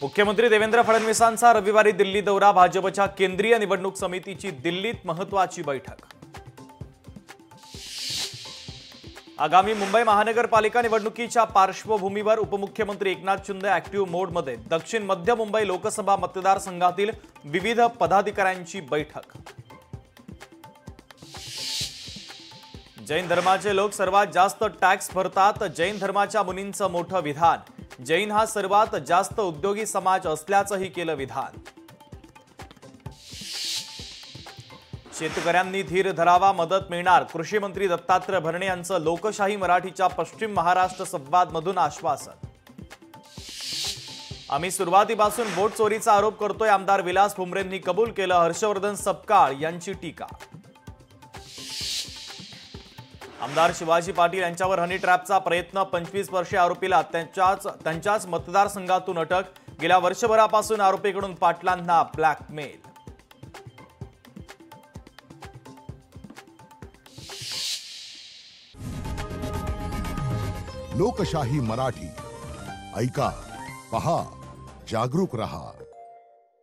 मुख्यमंत्री देवेंद्र फडणवीसांचा रविवारी दिल्ली दौरा, भाजपच्या केंद्रीय निवडणूक समितीची दिल्लीत महत्त्वाची बैठक। आगामी मुंबई महानगरपालिका निवडणुकीच्या पार्श्वभूमीवर उपमुख्यमंत्री एकनाथ शिंदे ऍक्टिव्ह मोडमध्ये। दक्षिण मध्य मुंबई लोकसभा मतदारसंघातील विविध पदाधिकाऱ्यांची बैठक। जैन धर्माचे लोक सर्वात जास्त टॅक्स भरतात, जैन धर्माच्या मुनींचं मोठं विधान। जैन हा सर्वात जास्त उद्योगी समाज असल्याचंही केलं विधान। शेतकऱ्यांनी धीर धरावा, मदत मिळणार। कृषी मंत्री दत्तात्रय भरणे यांचं लोकशाही मराठीच्या पश्चिम महाराष्ट्र संवादमधून आश्वासन। आम्ही सुरुवातीपासून बोट चोरीचा आरोप करतोय, आमदार विलास भुमरेंनी कबूल केलं। हर्षवर्धन सपकाळ यांची टीका। आमदार शिवाजी पाटील यांच्यावर हनी ट्रॅपचा प्रयत्न, 25 वर्षीय आरोपीला त्यांच्याच मतदारसंघातून अटक। गेल्या वर्षभरापासून आरोपीकडून पाटलांना ब्लॅकमेल। लोकशाही मराठी ऐका, पहा, जागरूक रहा।